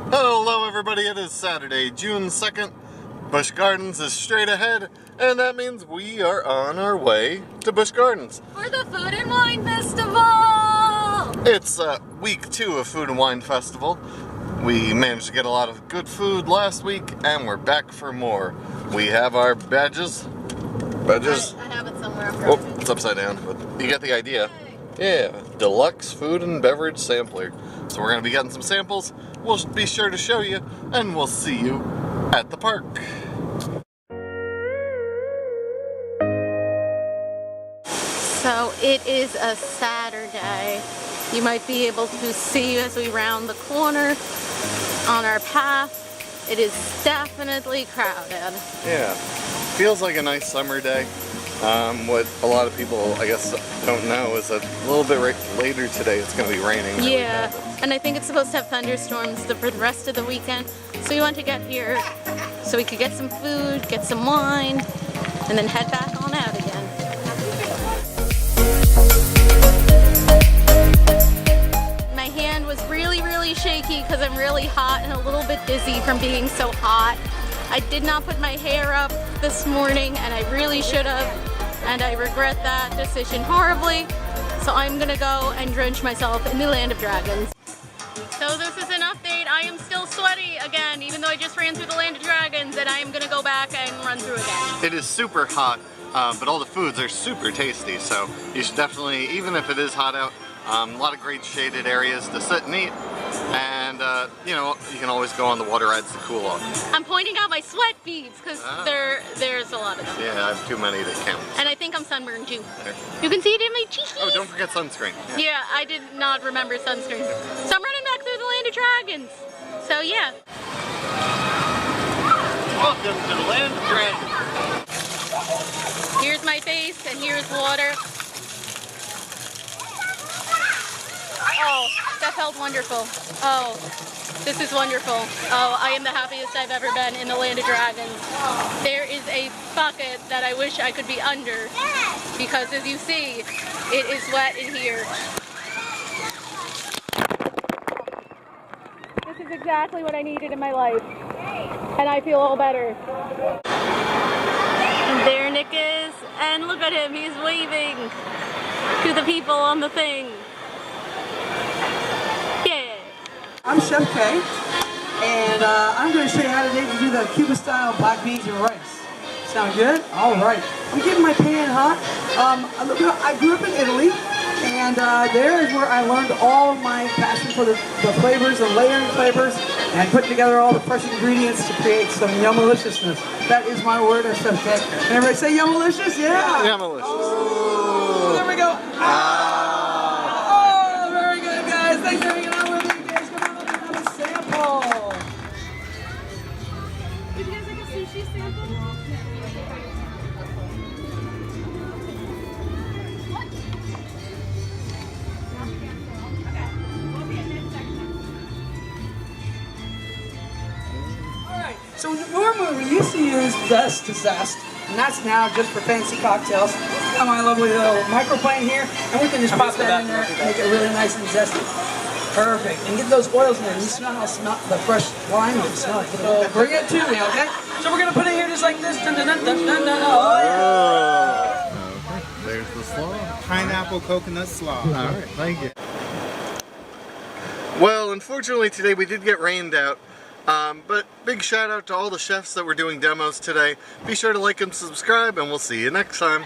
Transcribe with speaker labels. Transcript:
Speaker 1: Hello everybody, it is Saturday, June 2nd. Busch Gardens is straight ahead, and that means we are on our way to Busch Gardens.
Speaker 2: For the Food and Wine Festival!
Speaker 1: It's week 2 of Food and Wine Festival. We managed to get a lot of good food last week, and we're back for more. We have our badges. Badges?
Speaker 2: I have it somewhere.
Speaker 1: Oh, it's upside down, but you get the idea. Yeah, deluxe food and beverage sampler. So we're going to be getting some samples. We'll be sure to show you, and we'll see you at the park.
Speaker 2: So it is a Saturday. You might be able to see as we round the corner on our path. It is definitely crowded.
Speaker 1: Yeah, feels like a nice summer day. What a lot of people, I guess, don't know is that a little bit later today it's going to be raining.
Speaker 2: Yeah, and I think it's supposed to have thunderstorms for the rest of the weekend. So we want to get here so we could get some food, get some wine, and then head back on out again. My hand was really shaky because I'm really hot and a little bit dizzy from being so hot. I did not put my hair up this morning, and I really should have, and I regret that decision horribly. So I'm gonna go and drench myself in the Land of Dragons. So this is an update. I am still sweaty again, even though I just ran through the Land of Dragons, and I am gonna go back and run through again.
Speaker 1: It is super hot, but all the foods are super tasty, so you should definitely, even if it is hot out, a lot of great shaded areas to sit and eat. And, you know, you can always go on the water rides to cool off.
Speaker 2: I'm pointing out my sweat beads because there's a lot of them.
Speaker 1: Yeah, I have too many to count.
Speaker 2: And I think I'm sunburned too. You can see it in my cheeks.
Speaker 1: Oh, don't forget sunscreen.
Speaker 2: Yeah, I did not remember sunscreen. So I'm running back through the Land of Dragons. So yeah.
Speaker 1: Welcome to the Land of Dragons.
Speaker 2: Here's my face and here's water. Oh, that felt wonderful. Oh, this is wonderful. Oh, I am the happiest I've ever been in the Land of Dragons. There is a bucket that I wish I could be under because, as you see, it is wet in here. This is exactly what I needed in my life, and I feel all better. And there Nick is, and look at him, he's waving to the people on the thing.
Speaker 3: I'm Chef Kay, and I'm going to show you how today to do the Cuba-style black beans and rice. Sound good? All right. I'm getting my pan hot. I grew up in Italy, and there is where I learned all of my passion for the flavors, the layering flavors, and putting together all the fresh ingredients to create some yum-maliciousness. That is my word, Chef Kay. Can everybody say yum-malicious? Yeah!
Speaker 1: Yum-malicious.
Speaker 3: Oh, there we go. Oh, very good, guys. Thanks for hanging out with me.
Speaker 2: Did you guys like a sushi sample?
Speaker 3: Alright, so normally we used to use this to zest, and that's now just for fancy cocktails. I got my lovely little microplane here, and we can just pop that in there and make it really nice and zesty. Perfect. And get those oils in there. You smell how the fresh lime would smell it. So bring it to me, okay? So we're going to put it here just like this. Dun, dun, dun, dun, dun, dun. Oh, yeah.
Speaker 1: Okay, there's the slaw.
Speaker 4: Pineapple coconut slaw.
Speaker 1: All right, thank you. Well, unfortunately today we did get rained out. But big shout out to all the chefs that were doing demos today. Be sure to like and subscribe, and we'll see you next time.